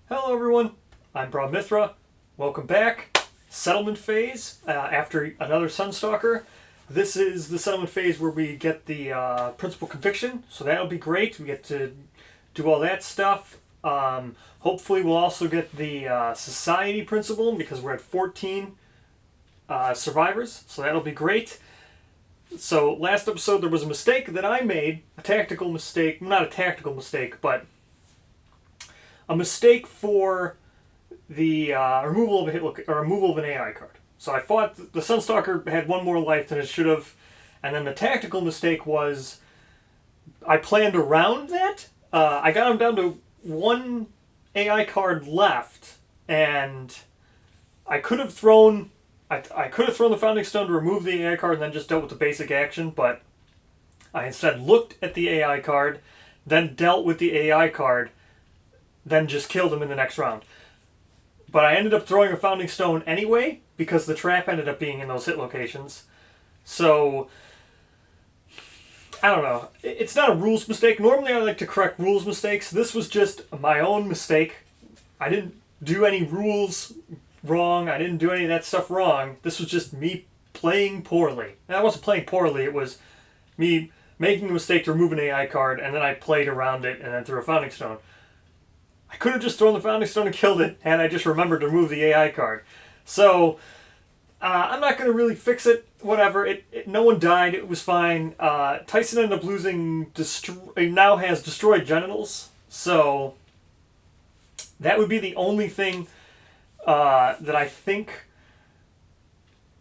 Hello everyone, I'm Mithra. Welcome back. Settlement phase after another Sunstalker. This is the settlement phase where we get the principal conviction, so that'll be great. We get to do all that stuff. Hopefully we'll also get the society principle because we're at 14 survivors, so that'll be great. So last episode there was a mistake that I made, a tactical mistake, not a tactical mistake, but a mistake for the removal of a hit or removal of an AI card. So I thought the Sunstalker had one more life than it should have, and then the tactical mistake was I planned around that. I got him down to one AI card left, and I could have thrown the Founding Stone to remove the AI card and then just dealt with the basic action, but I instead looked at the AI card, then dealt with the AI card, then just killed him in the next round. But I ended up throwing a Founding Stone anyway, because the trap ended up being in those hit locations. So, I don't know. It's not a rules mistake. Normally I like to correct rules mistakes. This was just my own mistake. I didn't do any rules wrong. I didn't do any of that stuff wrong. This was just me playing poorly. And I wasn't playing poorly. It was me making the mistake to remove an AI card, and then I played around it and then threw a Founding Stone. I could have just thrown the Founding Stone and killed it, and I just remembered to remove the AI card. So, I'm not going to really fix it. Whatever. No one died. It was fine. Tyson ended up losing... He now has destroyed genitals. So, that would be the only thing that I think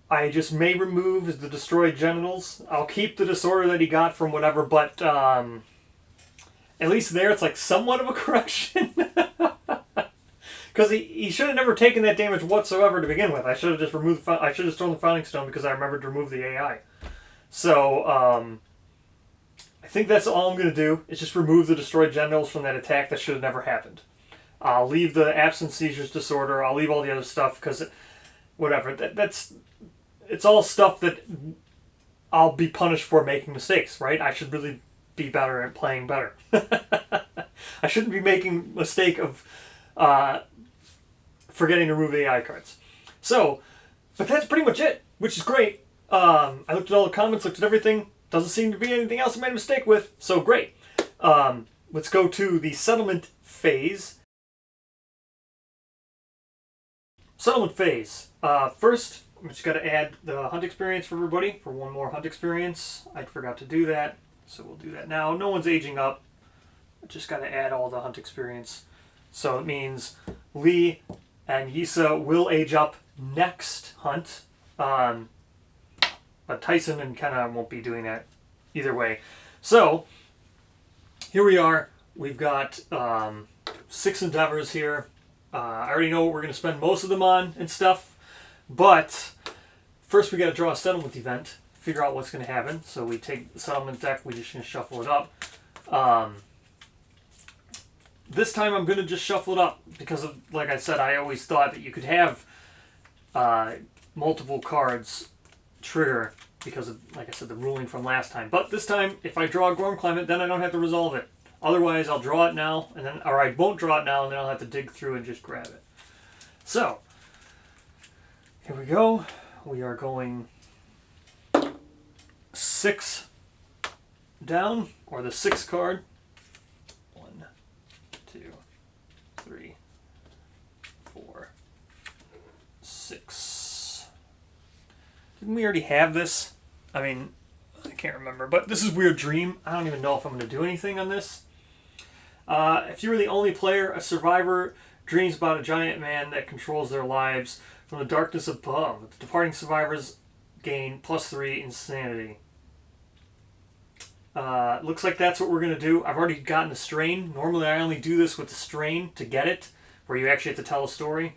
I just may remove is the destroyed genitals. I'll keep the disorder that he got from whatever, but... at least there, it's like somewhat of a correction. Because he should have never taken that damage whatsoever to begin with. I should have just removed. I should have thrown the Founding Stone because I remembered to remove the AI. So I think that's all I'm going to do. Is just remove the destroyed genitals from that attack that should have never happened. I'll leave the absence seizures disorder. I'll leave all the other stuff because whatever. It's all stuff that I'll be punished for making mistakes. Right? I should really be better at playing better. I shouldn't be making a mistake of forgetting to remove AI cards. So, but that's pretty much it, which is great. I looked at all the comments, looked at everything. Doesn't seem to be anything else I made a mistake with, so great. Let's go to the settlement phase. Settlement phase. First, I'm just got to add the hunt experience for everybody, for one more hunt experience. I forgot to do that. So we'll do that now. No one's aging up. I just got to add all the hunt experience. So it means Lee and Yisa will age up next hunt. But Tyson and Kenna won't be doing that either way. So here we are. We've got 6 endeavors here. I already know what we're going to spend most of them on and stuff. But first we got to draw a settlement event. Figure out what's going to happen. So we take the settlement deck, we just going to shuffle it up. This time I'm going to just shuffle it up because of, like I said, I always thought that you could have multiple cards trigger because of, like I said, the ruling from last time. But this time, if I draw a Gorm Climate, then I don't have to resolve it. Otherwise, I'll draw it now, and then, or I won't draw it now, and then I'll have to dig through and just grab it. So, here we go. We are going 6 down, or the 6 card. 1, 2, 3, 4, 6. Didn't we already have this? I mean, I can't remember, but this is Weird Dream. I don't even know if I'm going to do anything on this. If you were the only player, a survivor dreams about a giant man that controls their lives from the darkness above. The departing survivors gain +3 insanity. Looks like that's what we're going to do. I've already gotten the strain. Normally I only do this with the strain to get it, where you actually have to tell a story.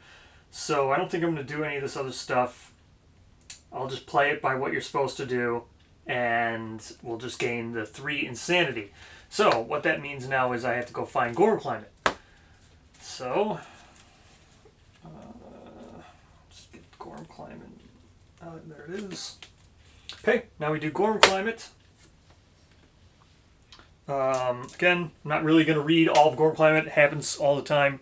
So I don't think I'm going to do any of this other stuff. I'll just play it by what you're supposed to do, and we'll just gain the 3 insanity. So what that means now is I have to go find Gorm Climate. So, just get Gorm Climate. There it is. Okay, now we do Gorm Climate. Again, I'm not really going to read all of Gorm Climate. It happens all the time.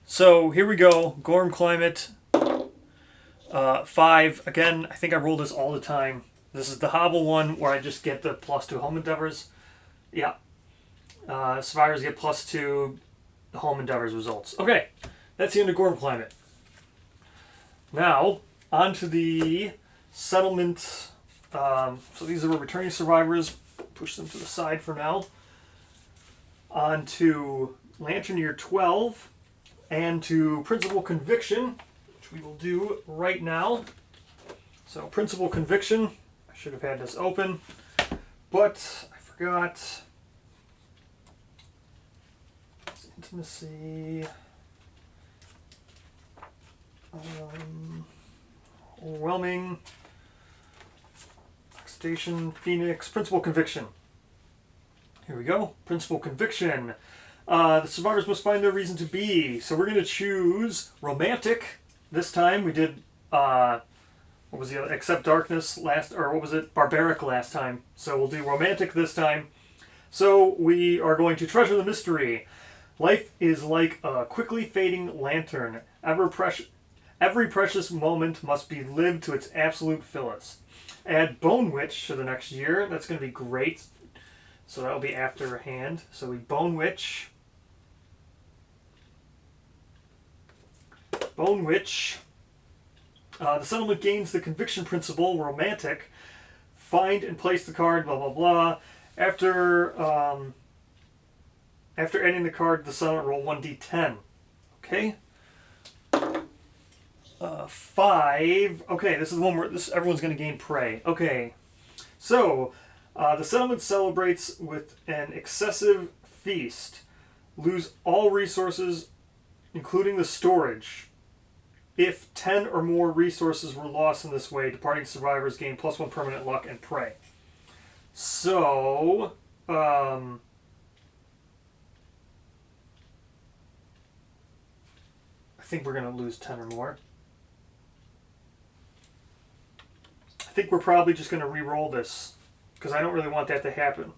So here we go. Gorm Climate 5. Again, I think I roll this all the time. This is the Hobble one where I just get the +2 home endeavors. Yeah. Survivors get +2 home endeavors results. Okay, that's the end of Gorm Climate. Now, on to the settlement. So these are returning survivors. Push them to the side for now. On to Lantern Year 12 and to Principal Conviction, which we will do right now. So Principal Conviction, I should have had this open, but I forgot. Intimacy. Overwhelming. Station, Phoenix, Principal Conviction. Here we go. Principal Conviction. The survivors must find their reason to be. So we're going to choose Romantic. This time we did, what was the other? Accept Darkness last, or what was it? Barbaric last time. So we'll do Romantic this time. So we are going to treasure the mystery. Life is like a quickly fading lantern. Every precious moment must be lived to its absolute fullest. Add Bone Witch to the next year. That's going to be great. So that'll be after hand. So we Bone Witch. Bone Witch. The settlement gains the conviction principle, Romantic. Find and place the card, blah, blah, blah. After adding the card to the settlement, roll 1d10. Okay? 5. Okay, this is the one where everyone's going to gain prey. Okay. So, the settlement celebrates with an excessive feast. Lose all resources, including the storage. If 10 or more resources were lost in this way, departing survivors gain +1 permanent luck and prey. So, I think we're going to lose 10 or more. I think we're probably just going to re-roll this, because I don't really want that to happen.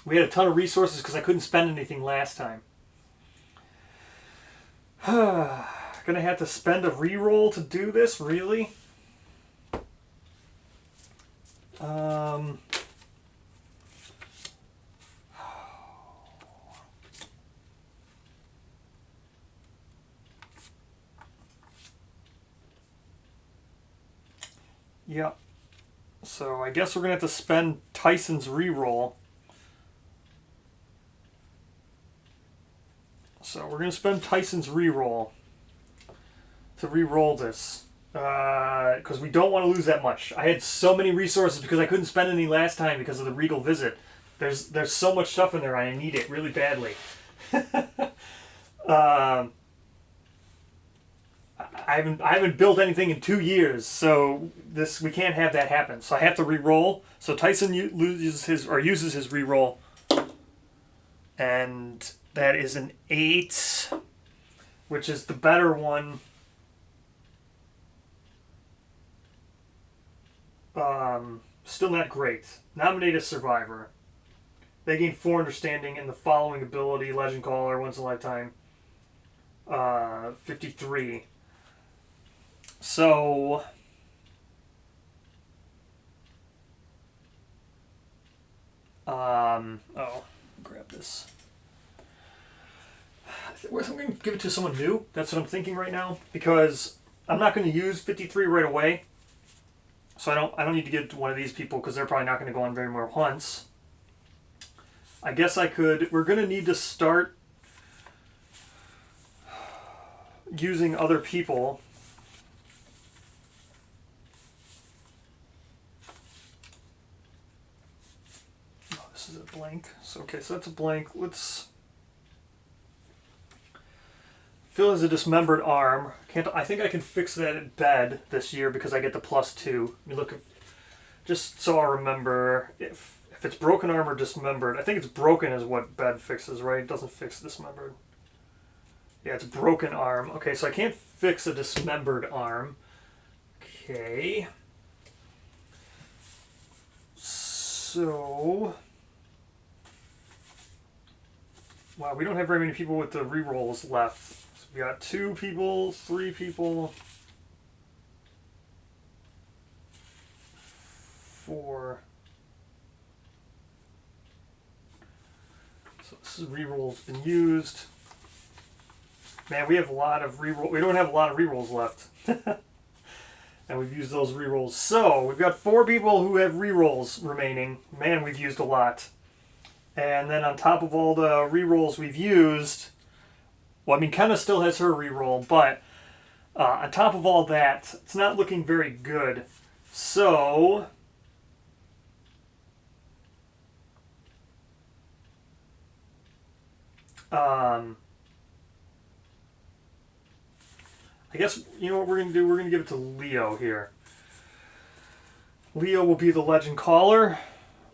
We had a ton of resources because I couldn't spend anything last time. Gonna have to spend a re-roll to do this, really? Yeah. So I guess we're going to have to spend Tyson's reroll. So we're going to spend Tyson's reroll to re-roll this. Because we don't want to lose that much. I had so many resources because I couldn't spend any last time because of the Regal visit. There's so much stuff in there. I need it really badly. I haven't built anything in 2 years, so we can't have that happen. So I have to re-roll. So Tyson uses his re-roll, and that is an 8, which is the better one. Still not great. Nominate a survivor. They gain 4 understanding in the following ability: Legend Caller, once in a lifetime. 53. So, grab this. I'm going to give it to someone new. That's what I'm thinking right now, because I'm not going to use 53 right away. So I don't need to give it to one of these people because they're probably not going to go on very more hunts. I guess I could. We're going to need to start using other people. This is a blank. So okay, so that's a blank. Let's fill as a dismembered arm. I think I can fix that at bed this year because I get the +2. Let me look at, just so I remember if it's broken arm or dismembered. I think it's broken is what bed fixes, right? It doesn't fix dismembered. Yeah, it's broken arm. Okay, so I can't fix a dismembered arm. Okay. So, wow, we don't have very many people with the rerolls left. So we got 2 people, 3 people, 4. So this is reroll's been used. Man, we have a lot of reroll. We don't have a lot of rerolls left. And we've used those rerolls. So, we've got 4 people who have rerolls remaining. Man, we've used a lot. And then on top of all the rerolls we've used, well, I mean, Kenna still has her reroll, but on top of all that, it's not looking very good. So, I guess, you know what we're going to do? We're going to give it to Leo here. Leo will be the Legend Caller.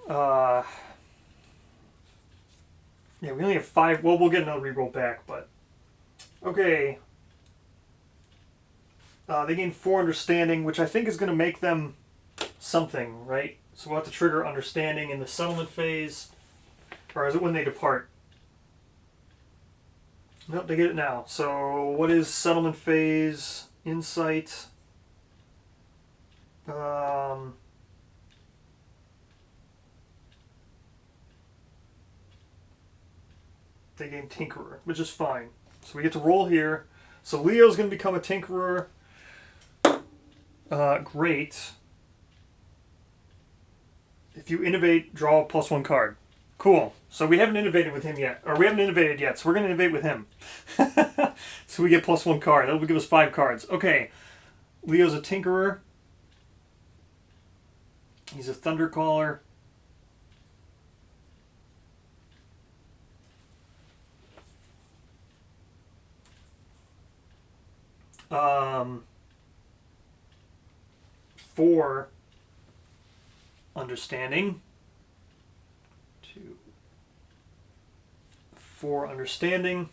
Yeah, we only have 5. Well, we'll get another reroll back, but... Okay. They gain 4 Understanding, which I think is going to make them something, right? So we'll have to trigger Understanding in the settlement phase. Or is it when they depart? Nope, they get it now. So, what is settlement phase? Insight. They gain Tinkerer, which is fine. So we get to roll here. So Leo's going to become a Tinkerer. Great. If you innovate, draw a +1 card. Cool. So we haven't innovated with him yet. Or we haven't innovated yet, so we're going to innovate with him. So we get +1 card. That will give us 5 cards. Okay. Leo's a Tinkerer. He's a Thundercaller. For Understanding. 4 Understanding.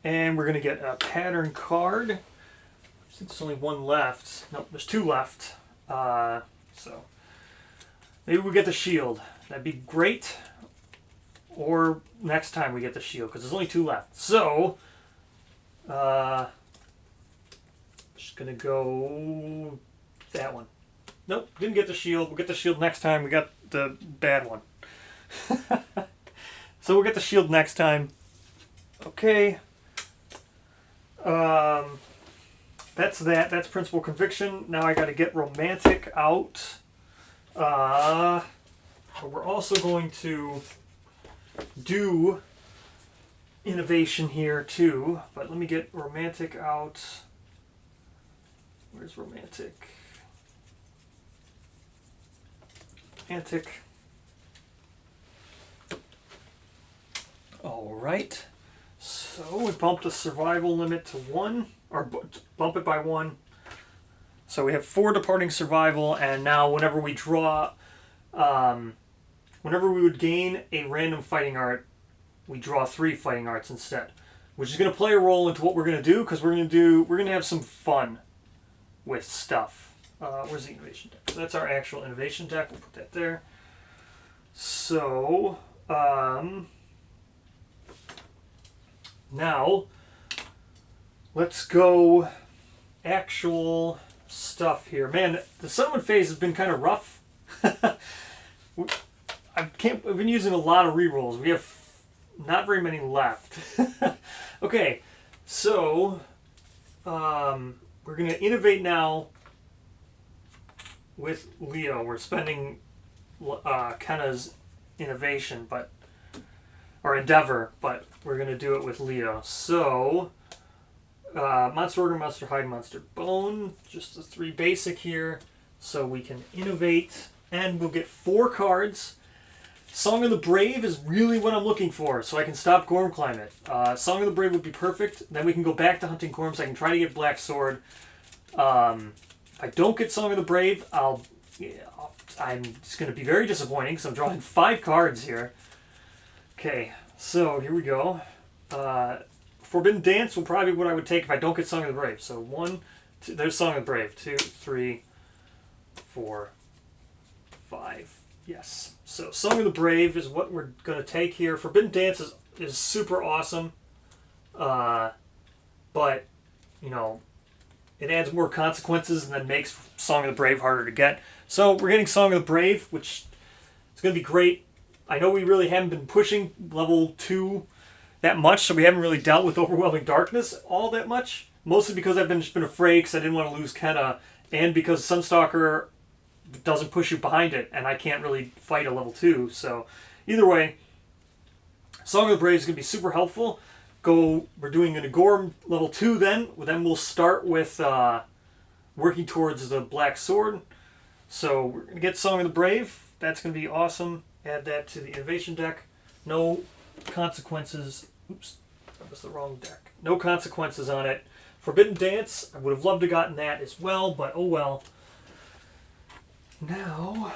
And we're going to get a Pattern card. I think there's only 1 left. Nope, there's 2 left. So maybe we get the shield. That'd be great. Or next time we get the shield, because there's only 2 left. So, just going to go that one. Nope, didn't get the shield. We'll get the shield next time. We got the bad one. So we'll get the shield next time. Okay. That's that. That's Principal Conviction. Now I got to get Romantic out. But we're also going to do Innovation here too. But let me get Romantic out. Where's Romantic? Romantic. Alright, so we bumped the survival limit to 1, or bump it by 1. So we have 4 departing survival, and now whenever we draw, whenever we would gain a random fighting art, we draw 3 fighting arts instead. Which is going to play a role into what we're going to do, because we're going to have some fun with stuff. Where's the innovation deck? So that's our actual innovation deck, we'll put that there. So, now, let's go actual stuff here. Man, the settlement phase has been kind of rough. I've been using a lot of rerolls. We have not very many left. Okay, so we're going to innovate now with Leo. We're spending Kenna's innovation, or endeavor, but we're going to do it with Leo. So, Monster Order, Monster Hide, Monster Bone. Just the 3 basic here. So we can innovate, and we'll get 4 cards. Song of the Brave is really what I'm looking for, so I can stop Gorm Climate. Song of the Brave would be perfect. Then we can go back to hunting Gorms. I can try to get Black Sword. If I don't get Song of the Brave, I'm just going to be very disappointing, because I'm drawing 5 cards here. Okay, so here we go. Forbidden Dance will probably be what I would take if I don't get Song of the Brave. So 1, 2, there's Song of the Brave. 2, 3, 4, 5. Yes. So Song of the Brave is what we're going to take here. Forbidden Dance is super awesome. But but, you know, it adds more consequences and then makes Song of the Brave harder to get. So we're getting Song of the Brave, which is going to be great. I know we really haven't been pushing level 2 that much, so we haven't really dealt with Overwhelming Darkness all that much. Mostly because I've just been afraid because I didn't want to lose Kenna, and because Sunstalker doesn't push you behind it, and I can't really fight a level 2. So either way, Song of the Brave is going to be super helpful. We're doing an Agorm level 2 then. Then we'll start with working towards the Black Sword. So we're going to get Song of the Brave. That's going to be awesome. Add that to the innovation deck. No consequences. Oops, that was the wrong deck. No consequences on it. Forbidden Dance, I would have loved to have gotten that as well, but oh well. Now,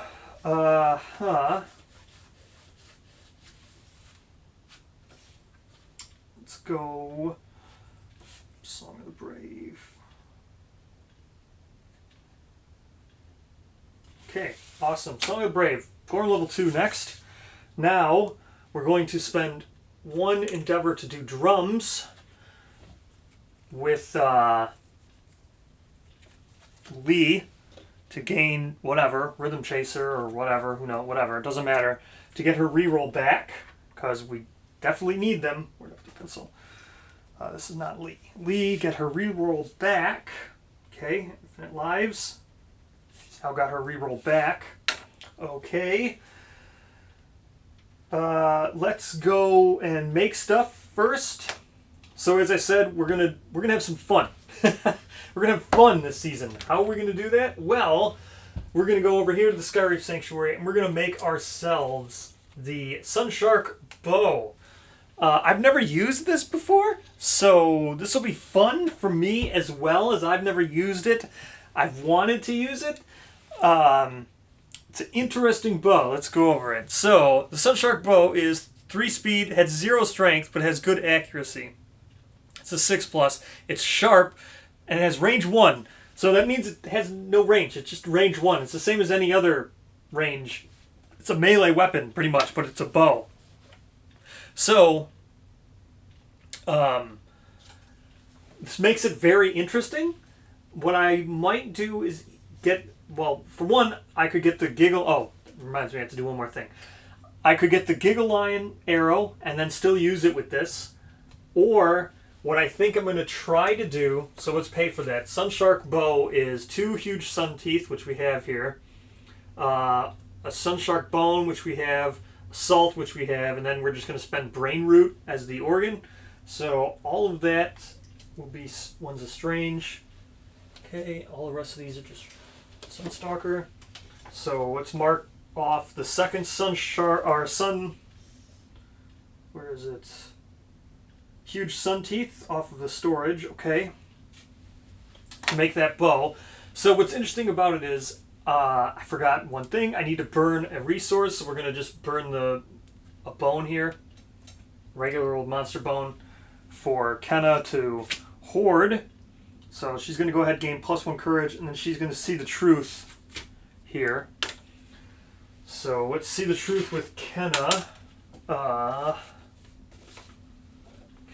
let's go Song of the Brave. Okay, awesome. Song of the Brave. Gorm level 2 next. Now, we're going to spend 1 endeavor to do drums with Lee to gain whatever, Rhythm Chaser or whatever, whatever, it doesn't matter, to get her reroll back, because we definitely need them. Where's the pencil? This is not Lee. Lee, get her reroll back. Okay, Infinite Lives. She's now got her reroll back. Okay. Let's go and make stuff first. So as I said, we're gonna have some fun. We're gonna have fun this season. How are we gonna do that? Well, we're gonna go over here to the Skyreef Sanctuary and we're gonna make ourselves the Sunshark bow. I've never used this before, so this will be fun for me as well, as I've never used it. I've wanted to use it. It's an interesting bow. Let's go over it. So the Sunshark bow is 3 speed, has 0 strength, but has good accuracy. It's a 6+. It's sharp, and it has range 1. So that means it has no range. It's just range 1. It's the same as any other range. It's a melee weapon, pretty much, but it's a bow. So, this makes it very interesting. What I might do is well, for one, I could get the Giggle... Oh, reminds me I have to do one more thing. I could get the Giggle Lion arrow and then still use it with this. Or... what I think I'm going to try to do, so let's pay for that. Sunshark bow is 2 huge sun teeth, which we have here. A Sunshark bone, which we have. Salt, which we have. And then we're just going to spend Brain Root as the organ. So all of that will be One's a Strange. Okay, all the rest of these are just Sunstalker. So let's mark off the second Sunshark, or Sun... Where is it? Huge sun teeth off of the storage, okay, to make that bow. So what's interesting about it is, I forgot one thing. I need to burn a resource, so we're going to just burn a bone here. Regular old monster bone for Kenna to hoard. So she's going to go ahead and gain +1 courage, and then she's going to see the truth here. So let's see the truth with Kenna.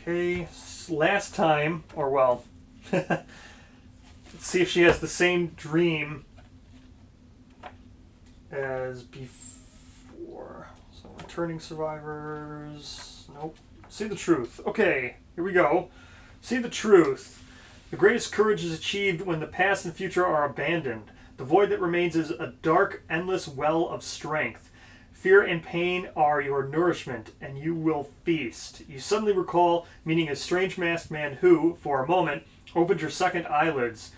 Okay, last time, or well, let's see if she has the same dream as before. So, returning survivors, nope. See the truth. Okay, here we go. See the truth. The greatest courage is achieved when the past and future are abandoned. The void that remains is a dark, endless well of strength. Fear and pain are your nourishment, and you will feast. You suddenly recall meeting a strange masked man who, for a moment, opened your second eyelids.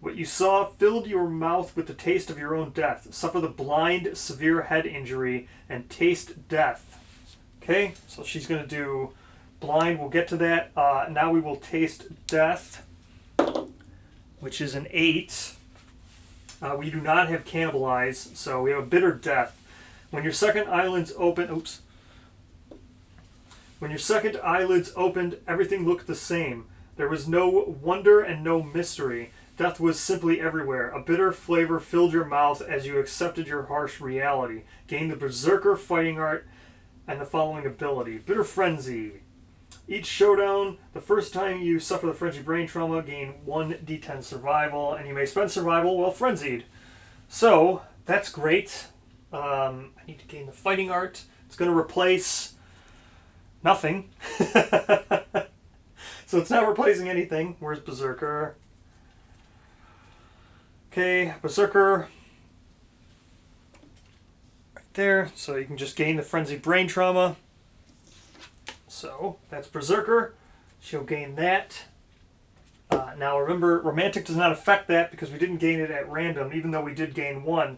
What you saw filled your mouth with the taste of your own death. Suffer the blind, severe head injury, and taste death. Okay, so she's going to do blind. We'll get to that. Now we will taste death, which is an 8. We do not have cannibalize, so we have a bitter death. When your second eyelids open, When your second eyelids opened, everything looked the same. There was no wonder and no mystery. Death was simply everywhere. A bitter flavor filled your mouth as you accepted your harsh reality. Gained the Berserker fighting art and the following ability. Bitter Frenzy. Each showdown, the first time you suffer the frenzy brain trauma, gain 1d10 survival, and you may spend survival while frenzied. So, that's great. I need to gain the fighting art. It's going to replace nothing. So it's not replacing anything. Where's Berserker? Okay, Berserker. Right there. So you can just gain the frenzy brain trauma. So that's Berserker. She'll gain that. Now remember, Romantic does not affect that because we didn't gain it at random, even though we did gain 1.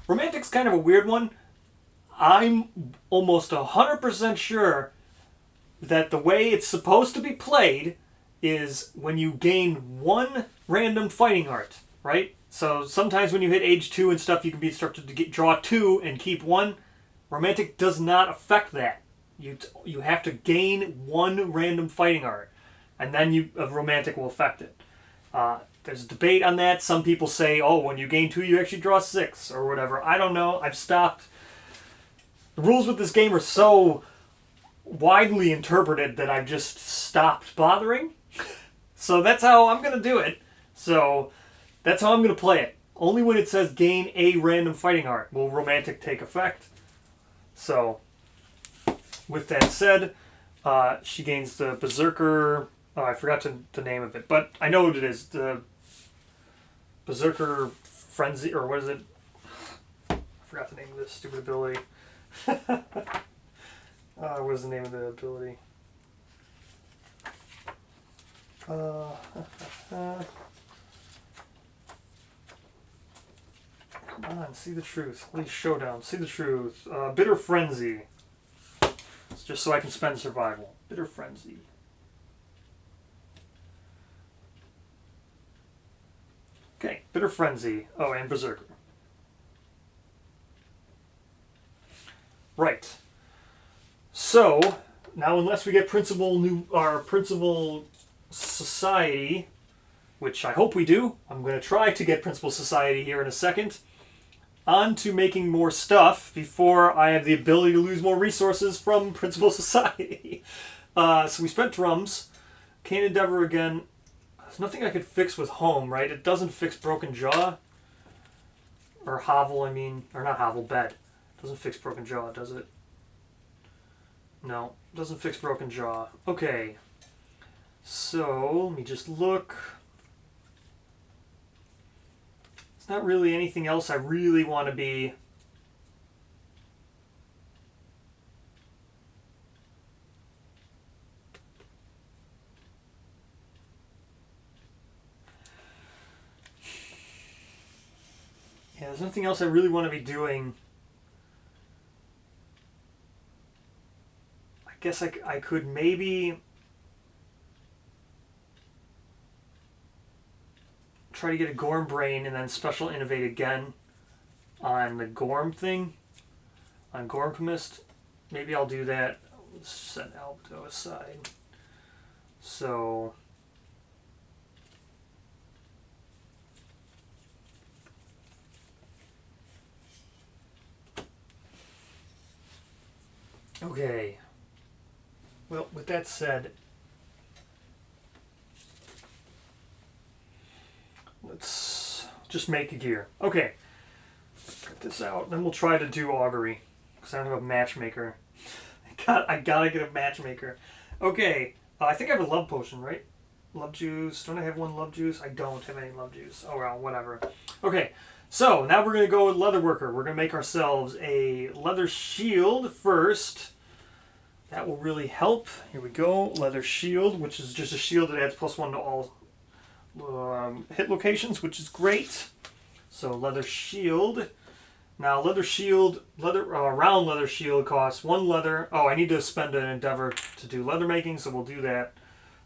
Romantic's kind of a weird one. I'm almost 100% sure that the way it's supposed to be played is when you gain 1 random fighting art, right? So sometimes when you hit age 2 and stuff, you can be instructed to draw 2 and keep 1. Romantic does not affect that. You have to gain 1 random fighting art, and then Romantic will affect it. There's a debate on that. Some people say, oh, when you gain 2, you actually draw 6 or whatever. I don't know. I've stopped. The rules with this game are so widely interpreted that I've just stopped bothering. So that's how I'm going to do it. So that's how I'm going to play it. Only when it says gain a random fighting art will Romantic take effect. So with that said, she gains the Berserker. Oh, I forgot the name of it, but I know what it is. The Berserker Frenzy, or what is it? I forgot the name of this stupid ability. What is the name of the ability? Come on, see the truth. Please showdown. See the truth. Bitter Frenzy. It's just so I can spend survival. Bitter Frenzy. Okay, Bitter Frenzy. Oh, and Berserker. Right. So, now unless we get Principal Society, which I hope we do, I'm going to try to get Principal Society here in a second, on to making more stuff before I have the ability to lose more resources from Principal Society. So we spent drums. Can't Endeavor again. There's nothing I could fix with Home, right? It doesn't fix Broken Jaw. Or Hovel, I mean. Or not Hovel, Bed. Doesn't fix Broken Jaw, does it? No, doesn't fix Broken Jaw. Okay. So, let me just look. It's not really anything else I really want to be... Yeah, there's nothing else I really want to be doing. I guess I could maybe try to get a Gorm Brain and then Special Innovate again on the Gorm thing, on Gormcomist. Maybe I'll do that. Let's set Albedo aside. So... Okay. Well, with that said, let's just make a gear. Okay. Cut this out. Then we'll try to do Augury, because I don't have a matchmaker. I gotta get a matchmaker. Okay. I think I have a love potion, right? Love juice. Don't I have one love juice? I don't have any love juice. Oh, well, whatever. Okay. So, now we're going to go with Leatherworker. We're going to make ourselves a leather shield first. That will really help. Here we go. Leather shield, which is just a shield that adds +1 to all hit locations, which is great. So, leather shield. Now, leather shield, round leather shield costs 1 leather. Oh, I need to spend an endeavor to do leather making, so we'll do that.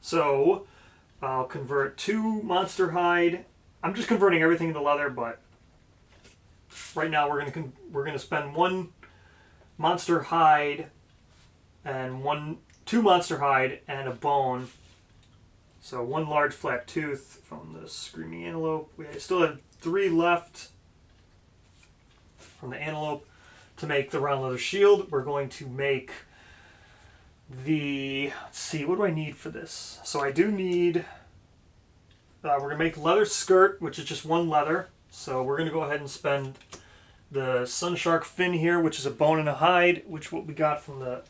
So, I'll convert 2 monster hide. I'm just converting everything into leather, but right now we're gonna spend 1 monster hide and 2 monster hide and a bone. So 1 large flat tooth from the Screaming Antelope. We still have 3 left from the Antelope to make the round leather shield. We're going to make Let's see, what do I need for this? So I do need, we're going to make leather skirt, which is just one leather. So we're going to go ahead and spend the sun shark fin here, which is a bone and a hide, which what we got from the...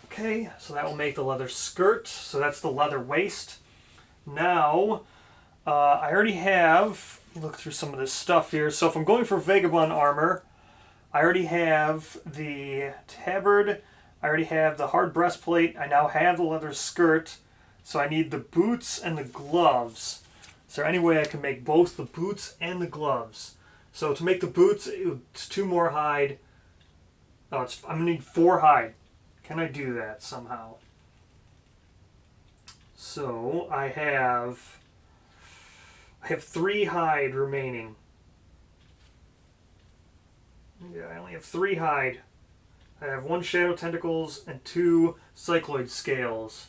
Okay, so that will make the leather skirt. So that's the leather waist. Now, I already have, look through some of this stuff here. So if I'm going for vagabond armor, I already have the tabard, I already have the hard breastplate, I now have the leather skirt, so I need the boots and the gloves. Is there any way I can make both the boots and the gloves? So to make the boots, it's 2 more hide. Oh, I'm going to need 4 hide. Can I do that somehow? So I have 3 hide remaining. Yeah, I only have 3 hide. I have 1 shadow tentacles and 2 cycloid scales.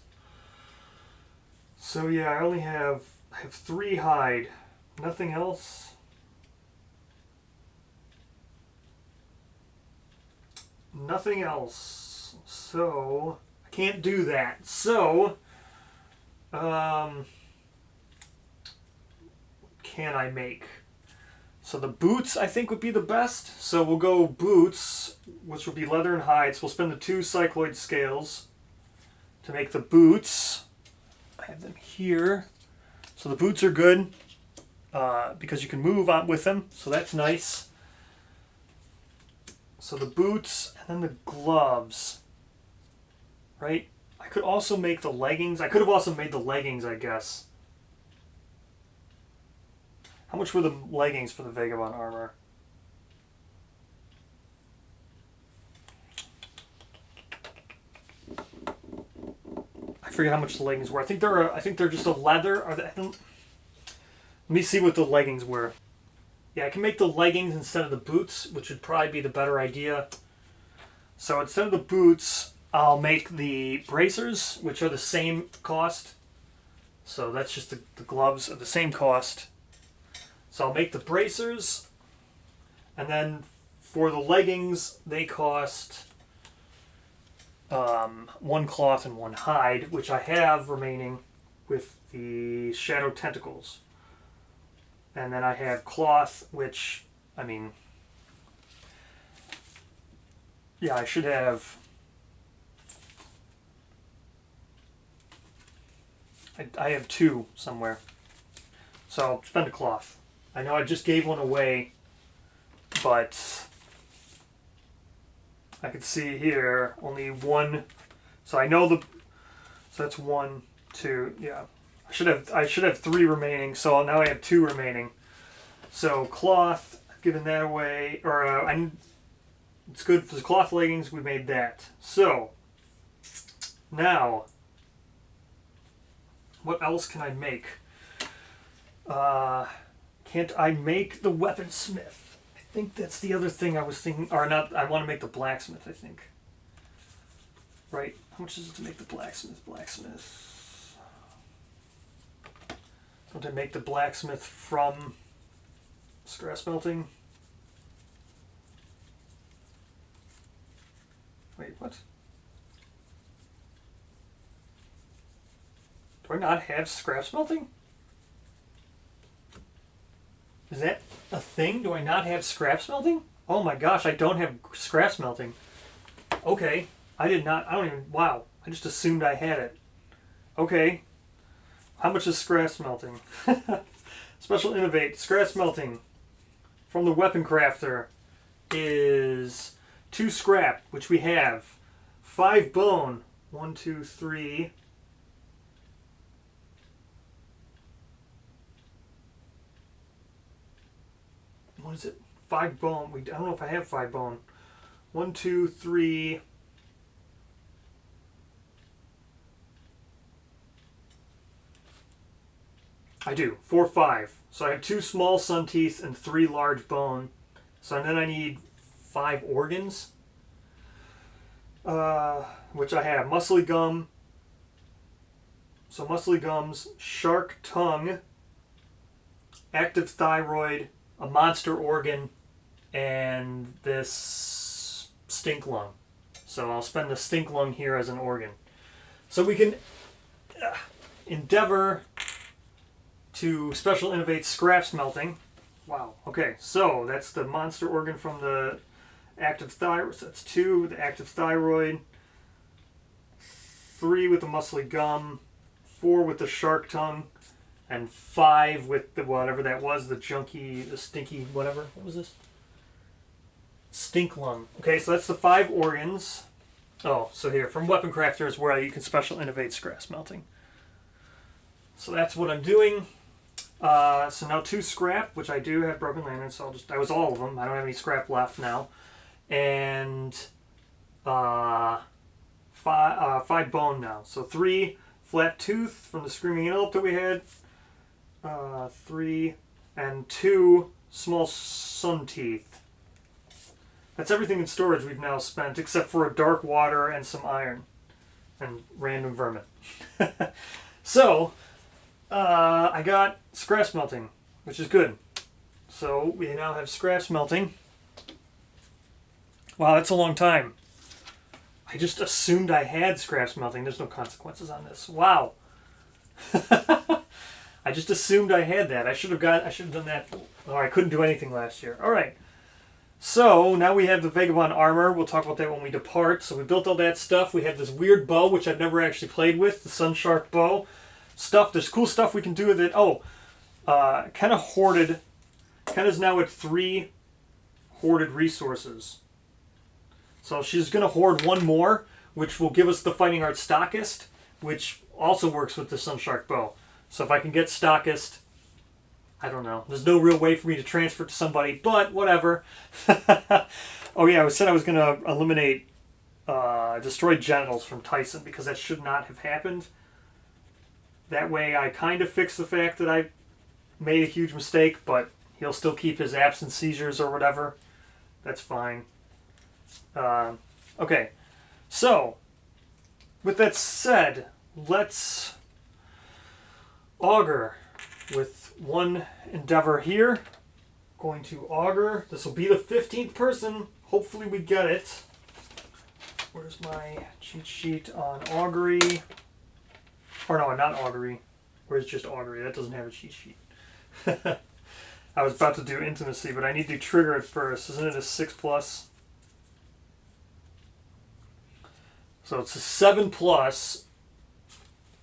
So yeah, I have 3 hide. Nothing else. Nothing else. So I can't do that. So what can I make? So the boots, I think, would be the best. So we'll go boots, which will be leather and hide. So we'll spend the 2 cycloid scales to make the boots. I have them here. So the boots are good because you can move on with them. So that's nice. So the boots and then the gloves. Right? I could also make the leggings. I could have also made the leggings, I guess. How much were the leggings for the vagabond armor? I forget how much the leggings were. I think they're just a leather. Let me see what the leggings were. Yeah, I can make the leggings instead of the boots, which would probably be the better idea. So instead of the boots, I'll make the bracers, which are the same cost. So that's just the gloves are the same cost. So I'll make the bracers, and then for the leggings, they cost 1 cloth and 1 hide, which I have remaining with the shadow tentacles. And then I have cloth, which, I mean, yeah, I should have... I have 2 somewhere. So I'll spend a cloth. I know I just gave 1 away, but I can see here only 1. So I know so that's 1, 2. Yeah, I should have 3 remaining. So now I have 2 remaining. So cloth, I've given that away, or it's good for the cloth leggings. We made that. So now, what else can I make? Can't I make the weaponsmith? I think that's the other thing I was thinking. Or not, I want to make the blacksmith, I think. Right? How much is it to make the blacksmith? Don't I make the blacksmith from scrap smelting? Wait, what? Do I not have scrap smelting? Is that a thing? Do I not have scrap smelting? Oh my gosh, I don't have scrap smelting. Okay, I don't even, wow. I just assumed I had it. Okay. How much is scrap smelting? Special innovate, scrap smelting from the weapon crafter is 2 scrap, which we have. 5 bone. 1, 2, 3. What is it? 5 bone. I don't know if I have 5 bone. 1, 2, 3. I do. 4, 5. So I have 2 small sun teeth and 3 large bone. So then I need 5 organs. Which I have. Muscly gum. So muscly gums, shark tongue, active thyroid, a monster organ, and this stink lung. So I'll spend the stink lung here as an organ. So we can endeavor to special innovate scrap smelting. Wow. Okay, so that's the monster organ from the active thyroid. So that's 2 with the active thyroid, 3 with the muscly gum, 4 with the shark tongue, and 5 with the whatever that was, the junky, the stinky, whatever. What was this? Stink lung. Okay, so that's the 5 organs. Oh, so here, from Weapon Crafter is where you can special innovate scrap smelting. So that's what I'm doing. So now 2 scrap, which I do have broken lanterns, so that was all of them. I don't have any scrap left now. And 5 bone now. So 3 flat tooth from the Screaming Antelope that we had. 3 and 2 small sun teeth. That's everything in storage we've now spent, except for a dark water and some iron. And random vermin. So, I got scrap smelting, which is good. So, we now have scrap smelting. Wow, that's a long time. I just assumed I had scrap smelting. There's no consequences on this. Wow. I just assumed I had that. I should have done that. Oh, I couldn't do anything last year. All right. So now we have the Vagabond armor. We'll talk about that when we depart. So we built all that stuff. We have this weird bow, which I've never actually played with, the Sunshark bow. There's cool stuff we can do with it. Oh, Kenna hoarded. Kenna's now at 3 hoarded resources. So she's going to hoard 1 more, which will give us the Fighting Art Stockist, which also works with the Sunshark bow. So if I can get Stockist, I don't know. There's no real way for me to transfer it to somebody, but whatever. Oh yeah, I said I was going to eliminate destroyed genitals from Tyson because that should not have happened. That way I kind of fix the fact that I made a huge mistake, but he'll still keep his absent seizures or whatever. That's fine. Okay, so with that said, let's augur with 1 endeavor here. Going to augur. This will be the 15th person. Hopefully we get it. Where's my cheat sheet on augury? Or no, not augury. Where's just augury? That doesn't have a cheat sheet. I was about to do intimacy, but I need to trigger it first. Isn't it a 6+? So it's a 7+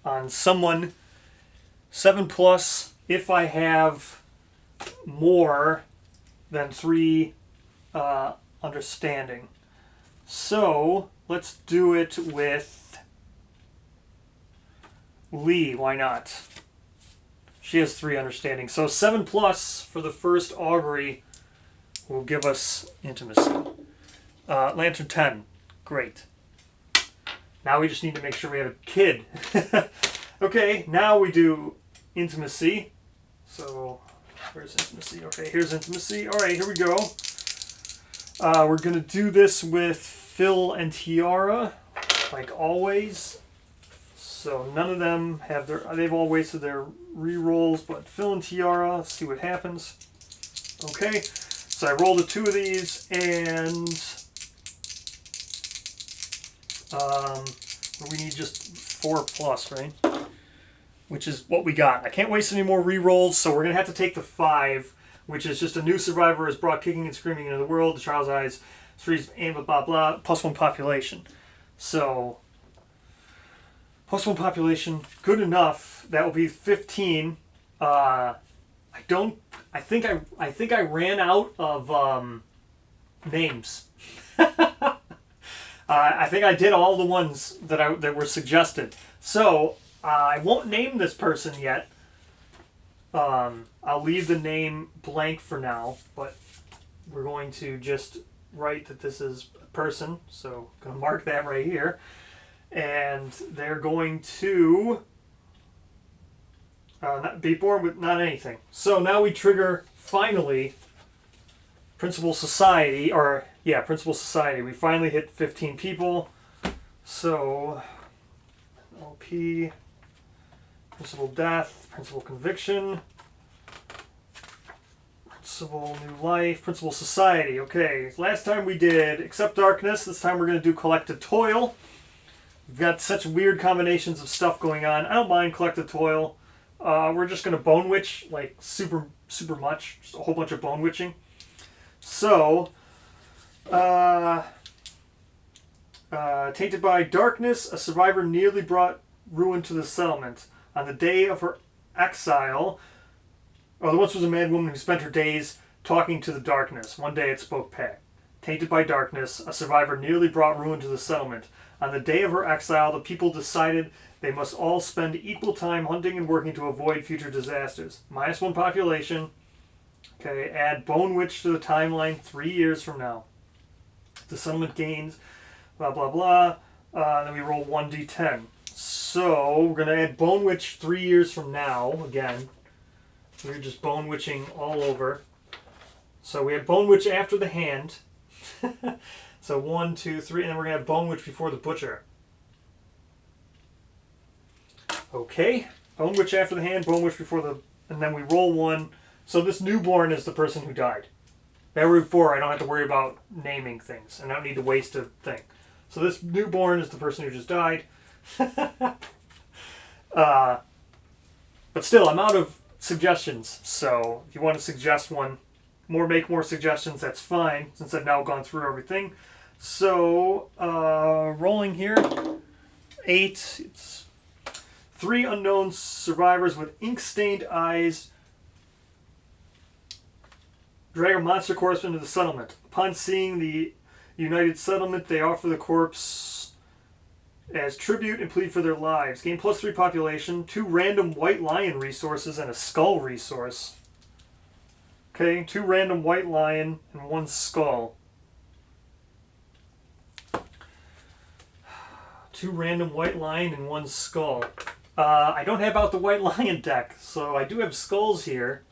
on someone. 7+ if I have more than 3 understanding. So let's do it with Lee. Why not? She has 3 understanding. So 7+ for the first augury will give us intimacy. Lantern 10. Great. Now we just need to make sure we have a kid. Okay, now we do intimacy. So, where's intimacy? Okay, here's intimacy. All right, here we go. We're going to do this with Phil and Tiara, like always. So none of them have they've all wasted their re-rolls, but Phil and Tiara, let's see what happens. Okay, so I rolled 2 of these, and we need just 4+, right? Which is what we got. I can't waste any more re-rolls, so we're going to have to take the 5, which is just a new survivor is brought kicking and screaming into the world. The child's eyes, 3's aim, blah, blah, +1 population. So, +1 population, good enough. That will be 15. I think I ran out of names. I think I did all the ones that were suggested. So I won't name this person yet. I'll leave the name blank for now, but we're going to just write that this is a person. So I'm going to mark that right here. And they're going to not be born with not anything. So now we trigger, finally, Principal Society, Principal Society. We finally hit 15 people. So, LP, Principal Death, Principal Conviction, Principal New Life, Principal Society. Okay, last time we did Accept Darkness. This time we're going to do Collective Toil. We've got such weird combinations of stuff going on. I don't mind Collective Toil. We're just going to bone witch, like super much. Just a whole bunch of bone witching. So, tainted by darkness, a survivor nearly brought ruin to the settlement. On the day of her exile, there once was a mad woman who spent her days talking to the darkness. One day it spoke back. Tainted by darkness, a survivor nearly brought ruin to the settlement. On the day of her exile, the people decided they must all spend equal time hunting and working to avoid future disasters. -1 population. Okay, add Bone Witch to the timeline 3 years from now. The settlement gains, blah, blah, blah. Then we roll 1d10. So, we're going to add Bone Witch 3 years from now, again. We're just bone witching all over. So we have bone witch after the hand. So 1, 2, 3, and then we're going to have bone witch before the butcher. Okay. Bone witch after the hand, bone witch before the... And then we roll 1. So this newborn is the person who died. That way before I don't have to worry about naming things. And I don't need to waste a thing. So this newborn is the person who just died. But still, I'm out of suggestions, so if you want to suggest one, make more suggestions, that's fine, since I've now gone through everything. So, rolling here, 8, it's 3 unknown survivors with ink-stained eyes drag a monster corpse into the settlement. Upon seeing the united settlement, they offer the corpse as tribute and plead for their lives. Gain +3 population, 2 random white lion resources, and a skull resource. Okay, 2 random white lion and 1 skull. 2 random white lion and 1 skull. I don't have out the white lion deck, so I do have skulls here.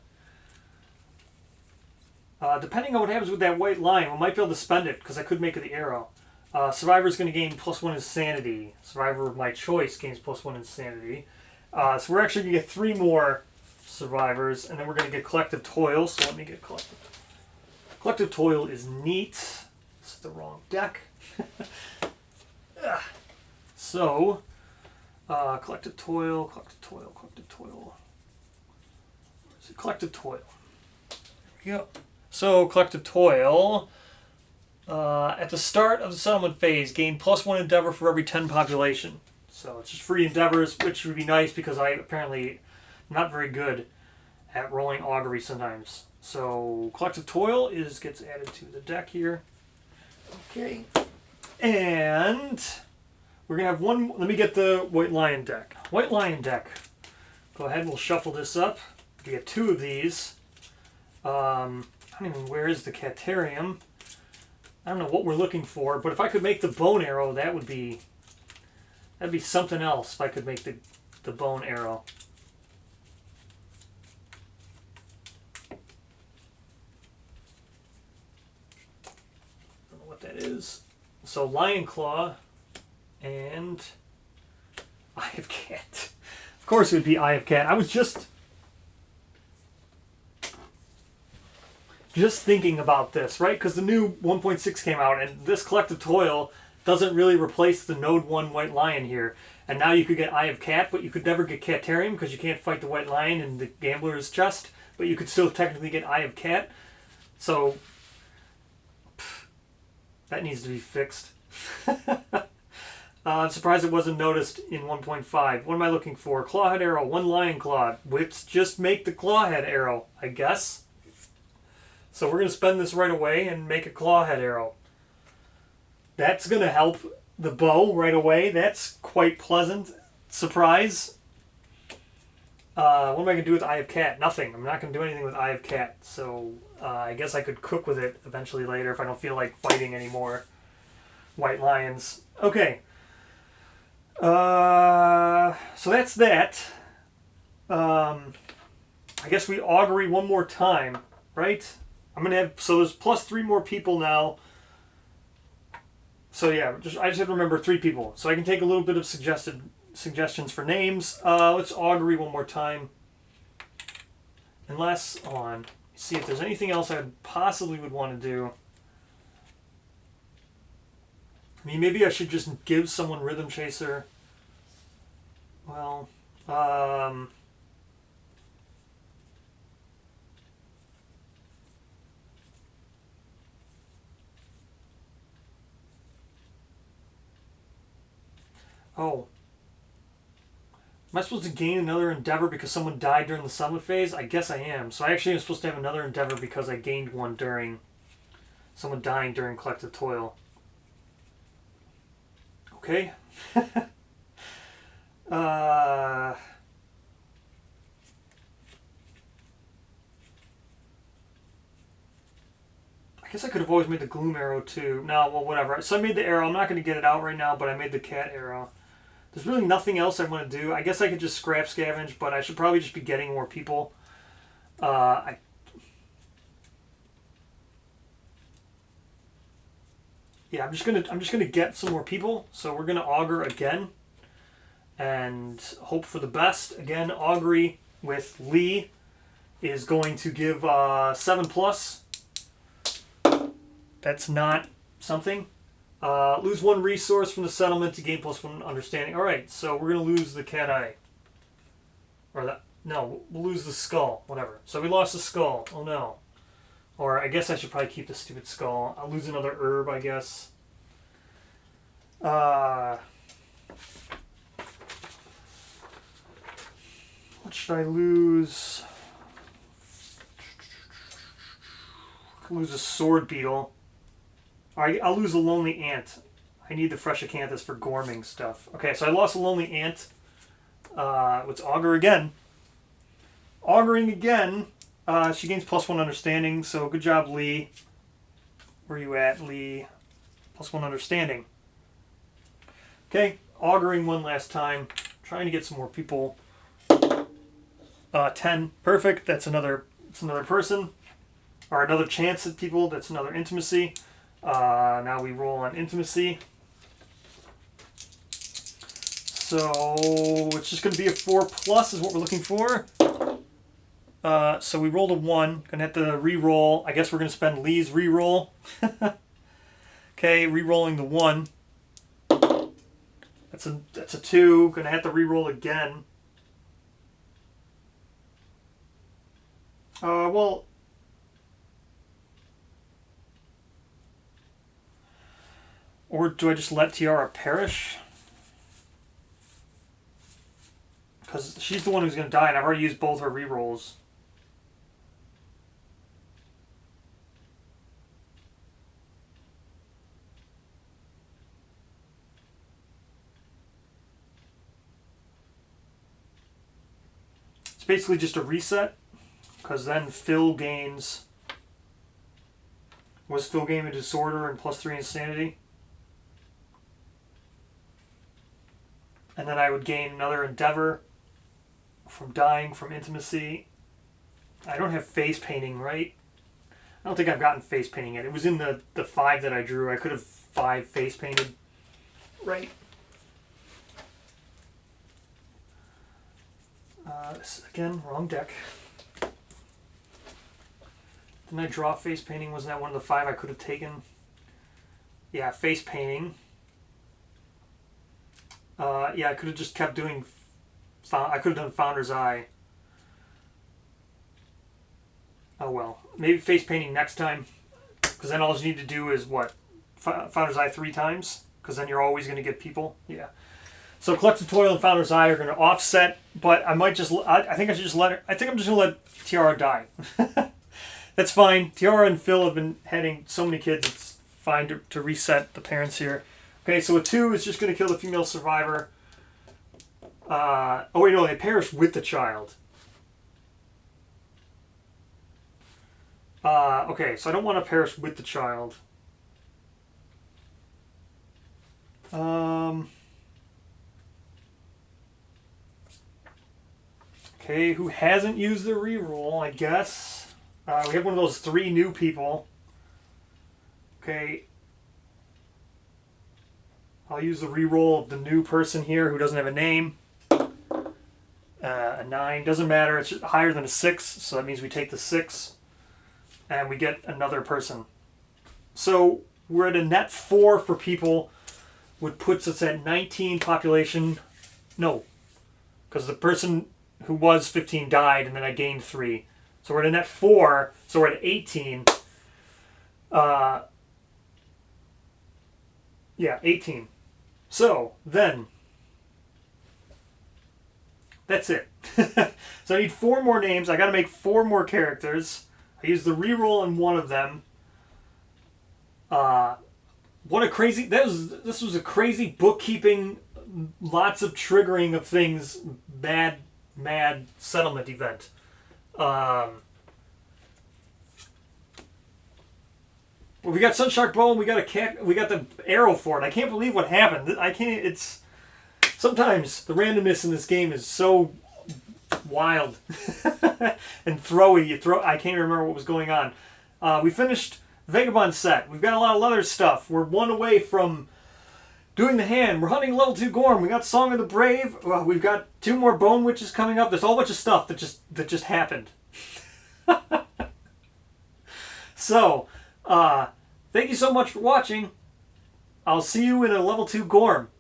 Depending on what happens with that white lion, we might be able to spend it, because I could make it the arrow. Survivor is going to gain +1 insanity. Survivor of my choice gains +1 insanity. So we're actually going to get 3 more survivors, and then we're going to get Collective Toil. So let me get Collective. Collective Toil is neat. This is the wrong deck. So, Collective Toil, Collective Toil, Collective Toil. Where's it? Collective Toil. There we go. So, Collective Toil. At the start of the settlement phase, gain +1 endeavor for every 10 population. So it's just free endeavors, which would be nice because I apparently am not very good at rolling augury sometimes. So Collective Toil gets added to the deck here. Okay. And we're going to have one... Let me get the White Lion deck. White Lion deck. Go ahead, we'll shuffle this up. We get 2 of these. I don't even... Where is the Caterium? I don't know what we're looking for, but if I could make the bone arrow, that'd be something else if I could make the bone arrow. I don't know what that is. So Lion Claw and Eye of Cat. Of course it would be Eye of Cat. I was just thinking about this, right? Because the new 1.6 came out, and this Collective Toil doesn't really replace the Node 1 White Lion here. And now you could get Eye of Cat, but you could never get Caterium because you can't fight the White Lion in the Gambler's chest, but you could still technically get Eye of Cat. So, that needs to be fixed. I'm surprised it wasn't noticed in 1.5. What am I looking for? Clawhead Arrow, 1 Lion Claw. Let's just make the Clawhead Arrow, I guess. So we're going to spend this right away and make a Clawhead Arrow. That's going to help the bow right away. That's quite pleasant. Surprise. What am I going to do with Eye of Cat? Nothing. I'm not going to do anything with Eye of Cat. So I guess I could cook with it eventually later if I don't feel like fighting anymore White Lions. Okay. So that's that. I guess we augury one more time, right? I'm going to have, so there's +3 more people now. So yeah, I just have to remember 3 people. So I can take a little bit of suggestions for names. Let's augury one more time. Unless, hold on. See if there's anything else I possibly would want to do. I mean, maybe I should just give someone Rhythm Chaser. Well, oh. Am I supposed to gain another endeavor because someone died during the summon phase? I guess I am. So I actually am supposed to have another endeavor because I gained one during someone dying during collective toil. Okay. I guess I could have always made the gloom arrow too. No, well, whatever. So I made the arrow. I'm not going to get it out right now, but I made the cat arrow. There's really nothing else I want to do. I guess I could just scrap scavenge, but I should probably just be getting more people. Yeah, I'm just gonna get some more people. So we're gonna augur again, and hope for the best. Again, augury with Lee is going to give 7+. That's not something. Lose 1 resource from the settlement to gain +1 understanding. Alright, so we're going to lose the cat eye. Or that. No, we'll lose the skull. Whatever. So we lost the skull. Oh no. Or I guess I should probably keep the stupid skull. I'll lose another herb, I guess. What should I lose? I could lose a sword beetle. Alright, I'll lose a lonely ant. I need the fresh acanthus for gorming stuff. Okay, so I lost a lonely ant. Let's augur again. Auguring again. She gains +1 understanding, so good job, Lee. Where are you at, Lee? +1 understanding. Okay, auguring one last time. Trying to get some more people. 10. Perfect. That's another person. Or another chance at people. That's another intimacy. Now we roll on intimacy. So it's just going to be a 4+ is what we're looking for. So we rolled a 1. Going to have to re-roll. I guess we're going to spend Lee's re-roll. Okay, re-rolling the 1. That's a 2. Going to have to re-roll again. Well... Or do I just let Tiara perish? Because she's the one who's going to die, and I've already used both her rerolls. It's basically just a reset, because then Phil gains... Was Phil gaining a disorder and +3 insanity? And then I would gain another endeavor from dying from intimacy. I don't have face painting, right? I don't think I've gotten face painting yet. It was in the 5 that I drew. I could have 5 face painted. Right. This, again, wrong deck. Didn't I draw face painting? Wasn't that one of the 5 I could have taken? Yeah, face painting. Yeah, I could have just kept doing... I could have done Founder's Eye. Oh well. Maybe face painting next time. Because then all you need to do is, what? Founder's Eye 3 times? Because then you're always going to get people? Yeah. So Collective Toil and Founder's Eye are going to offset. But I might just... I think I should just let her... I think I'm just going to let Tiara die. That's fine. Tiara and Phil have been heading so many kids. It's fine to reset the parents here. Okay, so a 2 is just going to kill the female survivor. Oh wait, no, they perish with the child. Okay, so I don't want to perish with the child. Okay, who hasn't used the reroll, I guess. We have one of those 3 new people. Okay. I'll use the reroll of the new person here who doesn't have a name. A 9. Doesn't matter. It's higher than a 6, so that means we take the 6. and we get another person. So we're at a net 4 for people, which puts us at 19 population. No, because the person who was 15 died, and then I gained 3. So we're at a net 4, so we're at 18. Yeah, 18. So then, that's it. So I need 4 more names. I got to make 4 more characters. I used the reroll on one of them. What a crazy... This was a crazy bookkeeping, lots of triggering of things, mad settlement event. Well, we got Sunshark Bow and we got the arrow for it. I can't believe what happened. It's... Sometimes the randomness in this game is so wild and throwy. I can't remember what was going on. We finished Vagabond set. We've got a lot of other stuff. We're 1 away from doing the hand. We're hunting level 2 Gorm. We got Song of the Brave. We've got 2 more Bone Witches coming up. There's a whole bunch of stuff that just happened. So, thank you so much for watching. I'll see you in a level 2 Gorm.